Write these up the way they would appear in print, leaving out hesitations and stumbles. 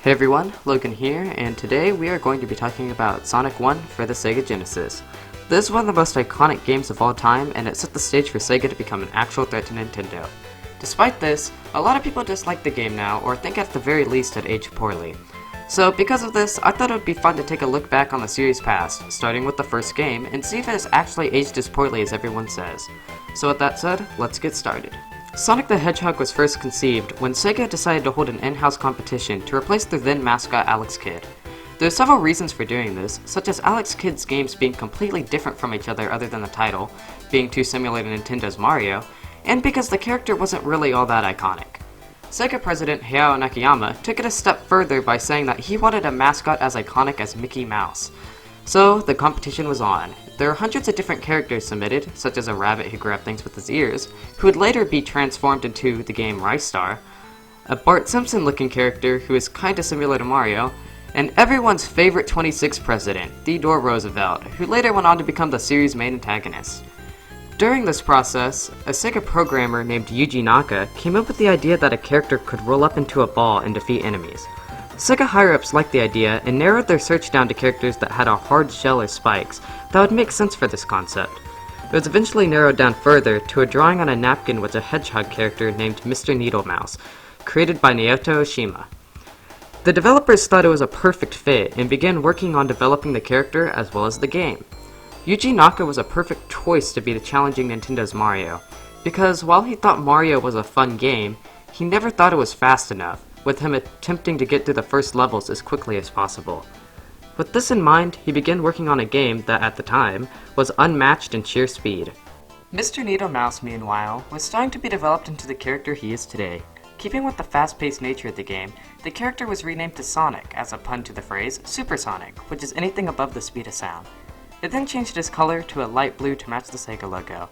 Hey everyone, Logan here, and today we are going to be talking about Sonic 1 for the Sega Genesis. This is one of the most iconic games of all time, and it set the stage for Sega to become an actual threat to Nintendo. Despite this, a lot of people dislike the game now, or think at the very least it aged poorly. So because of this, I thought it would be fun to take a look back on the series past, starting with the first game, and see if it has actually aged as poorly as everyone says. So with that said, let's get started. Sonic the Hedgehog was first conceived when Sega decided to hold an in-house competition to replace their then mascot Alex Kidd. There are several reasons for doing this, such as Alex Kidd's games being completely different from each other other than the title, being too similar to Nintendo's Mario, and because the character wasn't really all that iconic. Sega president Hayao Nakayama took it a step further by saying that he wanted a mascot as iconic as Mickey Mouse. So, the competition was on. There are hundreds of different characters submitted, such as a rabbit who grabbed things with his ears, who would later be transformed into the game Rice Star, a Bart Simpson-looking character who is kinda similar to Mario, and everyone's favorite 26th president, Theodore Roosevelt, who later went on to become the series' main antagonist. During this process, a Sega programmer named Yuji Naka came up with the idea that a character could roll up into a ball and defeat enemies. Sega higher-ups liked the idea and narrowed their search down to characters that had a hard shell or spikes that would make sense for this concept. It was eventually narrowed down further to a drawing on a napkin with a Hedgehog character named Mr. Needlemouse, created by Naoto Oshima. The developers thought it was a perfect fit and began working on developing the character as well as the game. Yuji Naka was a perfect choice to be the challenging Nintendo's Mario, because while he thought Mario was a fun game, he never thought it was fast enough, with him attempting to get through the first levels as quickly as possible. With this in mind, he began working on a game that, at the time, was unmatched in sheer speed. Mr. Needlemouse, meanwhile, was starting to be developed into the character he is today. Keeping with the fast-paced nature of the game, the character was renamed to Sonic, as a pun to the phrase Supersonic, which is anything above the speed of sound. It then changed its color to a light blue to match the Sega logo.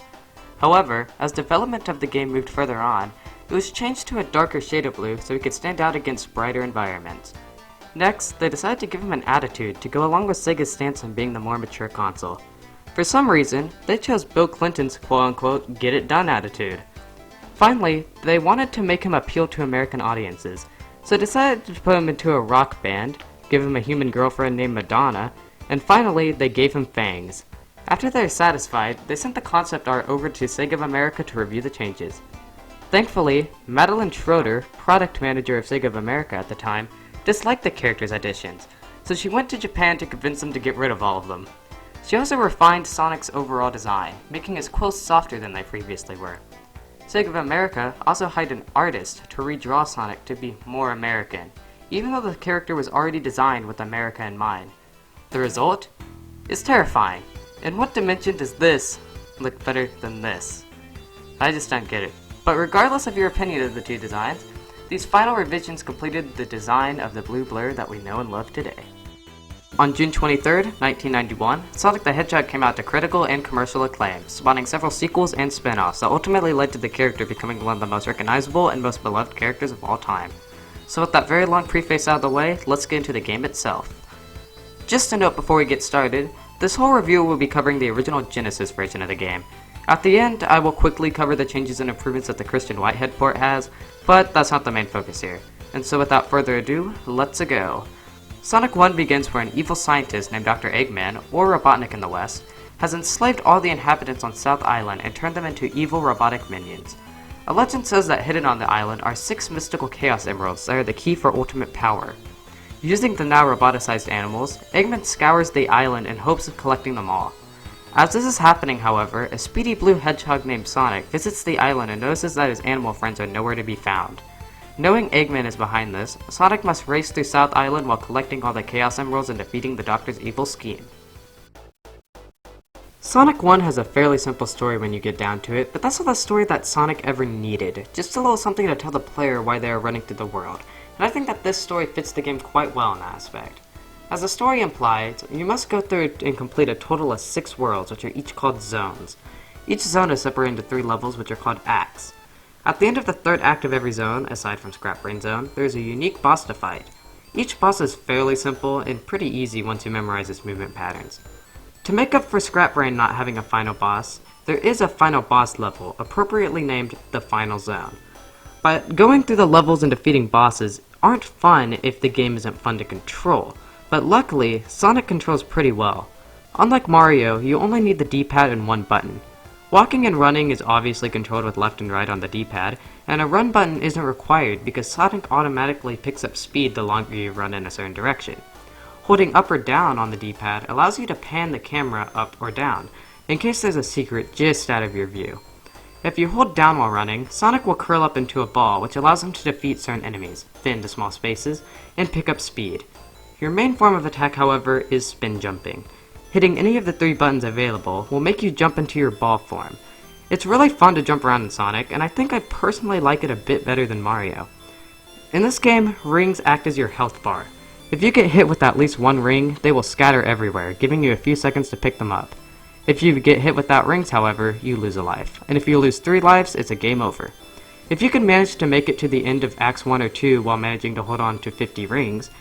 However, as development of the game moved further on, it was changed to a darker shade of blue so he could stand out against brighter environments. Next, they decided to give him an attitude to go along with Sega's stance on being the more mature console. For some reason, they chose Bill Clinton's quote-unquote get-it-done attitude. Finally, they wanted to make him appeal to American audiences, so decided to put him into a rock band, give him a human girlfriend named Madonna, and finally, they gave him fangs. After they were satisfied, they sent the concept art over to Sega of America to review the changes. Thankfully, Madeline Schroeder, product manager of Sega of America at the time, disliked the character's additions, so she went to Japan to convince them to get rid of all of them. She also refined Sonic's overall design, making his quills softer than they previously were. Sega of America also hired an artist to redraw Sonic to be more American, even though the character was already designed with America in mind. The result is terrifying. In what dimension does this look better than this? I just don't get it. But regardless of your opinion of the two designs, these final revisions completed the design of the blue blur that we know and love today. On June 23, 1991, Sonic the Hedgehog came out to critical and commercial acclaim, spawning several sequels and spin-offs that ultimately led to the character becoming one of the most recognizable and most beloved characters of all time. So with that very long preface out of the way, let's get into the game itself. Just a note before we get started, this whole review will be covering the original Genesis version of the game. At the end, I will quickly cover the changes and improvements that the Christian Whitehead port has, but that's not the main focus here. And so without further ado, let's go. Sonic 1 begins where an evil scientist named Dr. Eggman, or Robotnik in the West, has enslaved all the inhabitants on South Island and turned them into evil robotic minions. A legend says that hidden on the island are 6 mystical Chaos Emeralds that are the key for ultimate power. Using the now roboticized animals, Eggman scours the island in hopes of collecting them all. As this is happening, however, a speedy blue hedgehog named Sonic visits the island and notices that his animal friends are nowhere to be found. Knowing Eggman is behind this, Sonic must race through South Island while collecting all the Chaos Emeralds and defeating the Doctor's evil scheme. Sonic 1 has a fairly simple story when you get down to it, but that's not the story that Sonic ever needed, just a little something to tell the player why they are running through the world, and I think that this story fits the game quite well in that aspect. As the story implies, you must go through and complete a total of 6 worlds, which are each called zones. Each zone is separated into 3 levels, which are called acts. At the end of the 3rd act of every zone, aside from Scrap Brain Zone, there is a unique boss to fight. Each boss is fairly simple and pretty easy once you memorize its movement patterns. To make up for Scrap Brain not having a final boss, there is a final boss level, appropriately named the Final Zone. But going through the levels and defeating bosses aren't fun if the game isn't fun to control, but luckily, Sonic controls pretty well. Unlike Mario, you only need the D-pad and one button. Walking and running is obviously controlled with left and right on the D-pad, and a run button isn't required because Sonic automatically picks up speed the longer you run in a certain direction. Holding up or down on the D-pad allows you to pan the camera up or down, in case there's a secret just out of your view. If you hold down while running, Sonic will curl up into a ball which allows him to defeat certain enemies, fit into small spaces, and pick up speed. Your main form of attack, however, is spin jumping. Hitting any of the 3 buttons available will make you jump into your ball form. It's really fun to jump around in Sonic, and I think I personally like it a bit better than Mario. In this game, rings act as your health bar. If you get hit with at least one ring, they will scatter everywhere, giving you a few seconds to pick them up. If you get hit without rings, however, you lose a life, and if you lose 3 lives, it's a game over. If you can manage to make it to the end of Acts 1 or 2 while managing to hold on to 50 rings,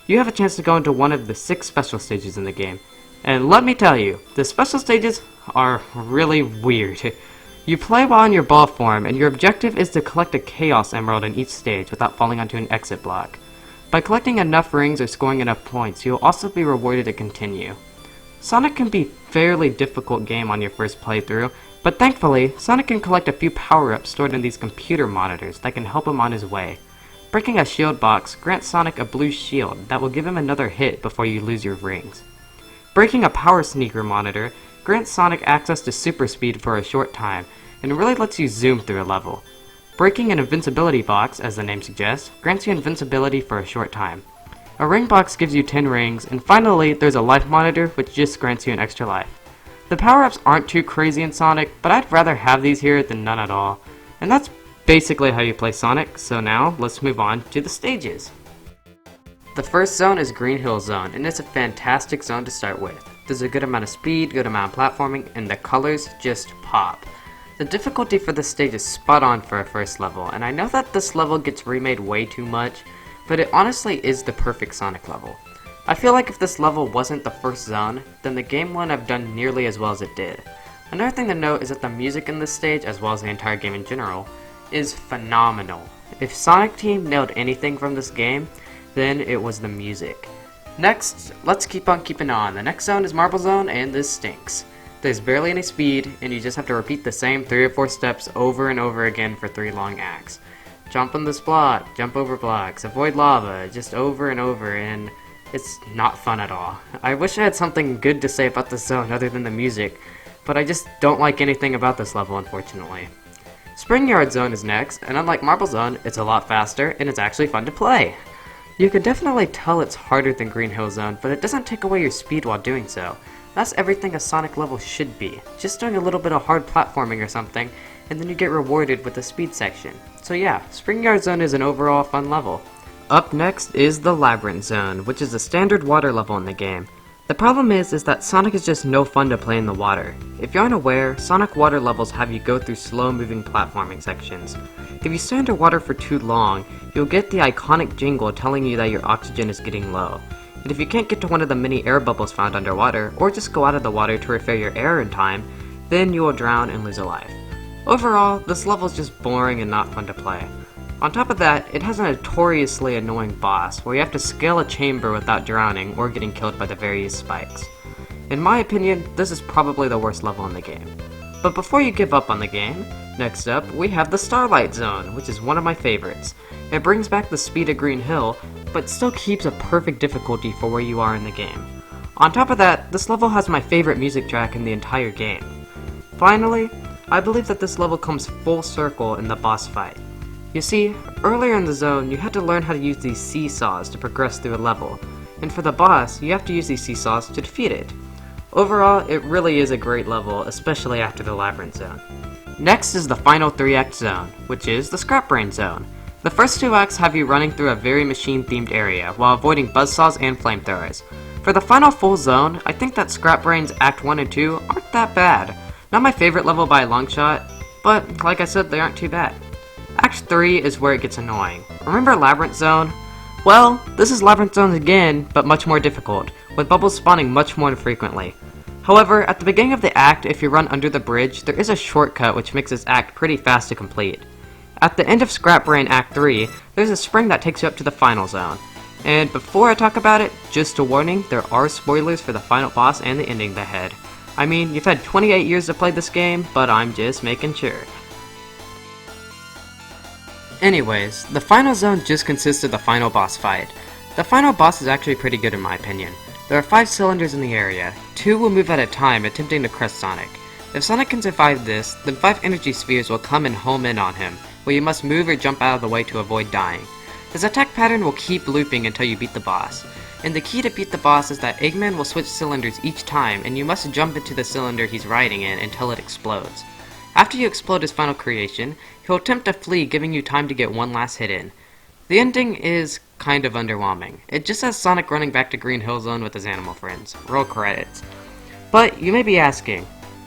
you have a chance to go into one of the 6 special stages in the game. And let me tell you, the special stages are really weird. You play while in your ball form, and your objective is to collect a Chaos Emerald in each stage without falling onto an exit block. By collecting enough rings or scoring enough points, you'll also be rewarded to continue. Sonic can be a fairly difficult game on your first playthrough, but thankfully, Sonic can collect a few power-ups stored in these computer monitors that can help him on his way. Breaking a shield box grants Sonic a blue shield that will give him another hit before you lose your rings. Breaking a power sneaker monitor grants Sonic access to super speed for a short time, and really lets you zoom through a level. Breaking an invincibility box, as the name suggests, grants you invincibility for a short time. A ring box gives you 10 rings, and finally, there's a life monitor, which just grants you an extra life. The power-ups aren't too crazy in Sonic, but I'd rather have these here than none at all. And that's basically how you play Sonic, so now, let's move on to the stages. The first zone is Green Hill Zone, and it's a fantastic zone to start with. There's a good amount of speed, good amount of platforming, and the colors just pop. The difficulty for this stage is spot on for a first level, and I know that this level gets remade way too much, but it honestly is the perfect Sonic level. I feel like if this level wasn't the first zone, then the game wouldn't have done nearly as well as it did. Another thing to note is that the music in this stage, as well as the entire game in general, is phenomenal. If Sonic Team nailed anything from this game, then it was the music. Next, let's keep on keeping on. The next zone is Marble Zone, and this stinks. There's barely any speed, and you just have to repeat the same 3 or 4 steps over and over again for 3 long acts. Jump on this block, jump over blocks, avoid lava, just over and over, and it's not fun at all. I wish I had something good to say about this zone other than the music, but I just don't like anything about this level, unfortunately. Spring Yard Zone is next, and unlike Marble Zone, it's a lot faster, and it's actually fun to play. You can definitely tell it's harder than Green Hill Zone, but it doesn't take away your speed while doing so. That's everything a Sonic level should be, just doing a little bit of hard platforming or something, and then you get rewarded with the speed section. So yeah, Spring Yard Zone is an overall fun level. Up next is the Labyrinth Zone, which is a standard water level in the game. The problem is that Sonic is just no fun to play in the water. If you're unaware, Sonic water levels have you go through slow-moving platforming sections. If you stay underwater for too long, you'll get the iconic jingle telling you that your oxygen is getting low. And if you can't get to one of the many air bubbles found underwater, or just go out of the water to refill your air in time, then you will drown and lose a life. Overall, this level is just boring and not fun to play. On top of that, it has a notoriously annoying boss, where you have to scale a chamber without drowning or getting killed by the various spikes. In my opinion, this is probably the worst level in the game. But before you give up on the game, next up we have the Starlight Zone, which is one of my favorites. It brings back the speed of Green Hill, but still keeps a perfect difficulty for where you are in the game. On top of that, this level has my favorite music track in the entire game. Finally, I believe that this level comes full circle in the boss fight. You see, earlier in the zone, you had to learn how to use these seesaws to progress through a level, and for the boss, you have to use these seesaws to defeat it. Overall, it really is a great level, especially after the Labyrinth Zone. Next is the final 3-act zone, which is the Scrap Brain Zone. The first 2 acts have you running through a very machine-themed area, while avoiding buzzsaws and flamethrowers. For the final full zone, I think that Scrap Brain's Act 1 and 2 aren't that bad. Not my favorite level by a long shot, but like I said, they aren't too bad. Act 3 is where it gets annoying. Remember Labyrinth Zone? Well, this is Labyrinth Zone again, but much more difficult, with bubbles spawning much more infrequently. However, at the beginning of the act, if you run under the bridge, there is a shortcut which makes this act pretty fast to complete. At the end of Scrap Brain Act 3, there's a spring that takes you up to the final zone. And before I talk about it, just a warning, there are spoilers for the final boss and the ending ahead. I mean, you've had 28 years to play this game, but I'm just making sure. Anyways, the final zone just consists of the final boss fight. The final boss is actually pretty good in my opinion. There are 5 cylinders in the area. 2 will move at a time, attempting to crush Sonic. If Sonic can survive this, then 5 energy spheres will come and home in on him, where you must move or jump out of the way to avoid dying. His attack pattern will keep looping until you beat the boss. And the key to beat the boss is that Eggman will switch cylinders each time, and you must jump into the cylinder he's riding in until it explodes. After you explode his final creation, he'll attempt to flee, giving you time to get one last hit in. The ending is kind of underwhelming. It just has Sonic running back to Green Hill Zone with his animal friends. Roll credits. But you may be asking,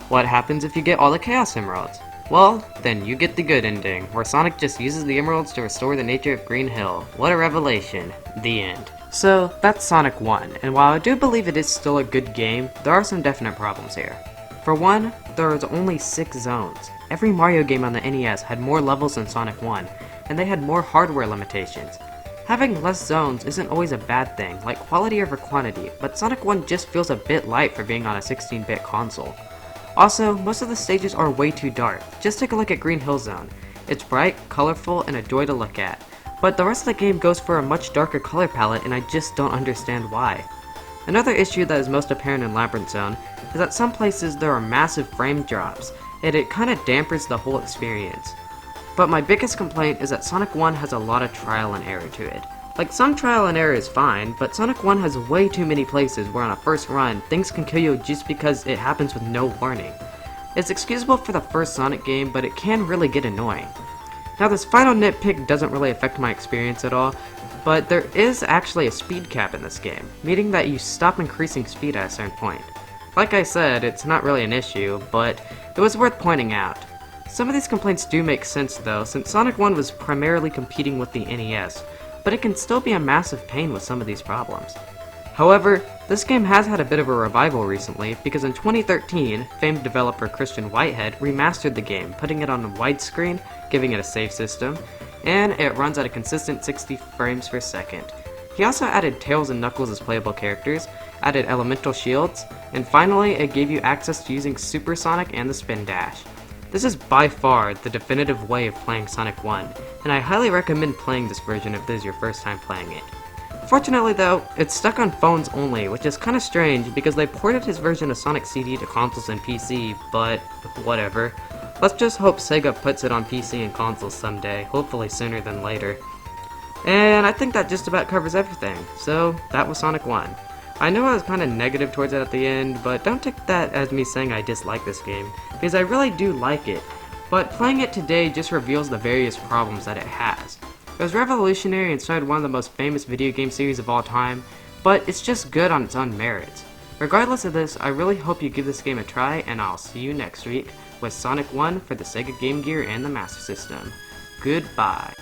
what happens if you get all the Chaos Emeralds? Well, then you get the good ending, where Sonic just uses the emeralds to restore the nature of Green Hill. What a revelation. The end. So, that's Sonic 1, and while I do believe it is still a good game, there are some definite problems here. For one, there is only 6 zones. Every Mario game on the NES had more levels than Sonic 1, and they had more hardware limitations. Having less zones isn't always a bad thing, like quality over quantity, but Sonic 1 just feels a bit light for being on a 16-bit console. Also, most of the stages are way too dark. Just take a look at Green Hill Zone. It's bright, colorful, and a joy to look at. But the rest of the game goes for a much darker color palette, and I just don't understand why. Another issue that is most apparent in Labyrinth Zone is that some places there are massive frame drops, and it kinda dampers the whole experience. But my biggest complaint is that Sonic 1 has a lot of trial and error to it. Like, some trial and error is fine, but Sonic 1 has way too many places where on a first run, things can kill you just because it happens with no warning. It's excusable for the first Sonic game, but it can really get annoying. Now, this final nitpick doesn't really affect my experience at all, but there is actually a speed cap in this game, meaning that you stop increasing speed at a certain point. Like I said, it's not really an issue, but it was worth pointing out. Some of these complaints do make sense though, since Sonic 1 was primarily competing with the NES, but it can still be a massive pain with some of these problems. However, this game has had a bit of a revival recently, because in 2013, famed developer Christian Whitehead remastered the game, putting it on widescreen, giving it a save system, and it runs at a consistent 60 frames per second. He also added Tails and Knuckles as playable characters, added elemental shields, and finally it gave you access to using Super Sonic and the Spin Dash. This is by far the definitive way of playing Sonic 1, and I highly recommend playing this version if this is your first time playing it. Fortunately though, it's stuck on phones only, which is kinda strange because they ported his version of Sonic CD to consoles and PC, but whatever. Let's just hope Sega puts it on PC and consoles someday, hopefully sooner than later. And I think that just about covers everything, so that was Sonic 1. I know I was kinda negative towards it at the end, but don't take that as me saying I dislike this game, because I really do like it, but playing it today just reveals the various problems that it has. It was revolutionary and started one of the most famous video game series of all time, but it's just good on its own merits. Regardless of this, I really hope you give this game a try, and I'll see you next week with Sonic 1 for the Sega Game Gear and the Master System. Goodbye.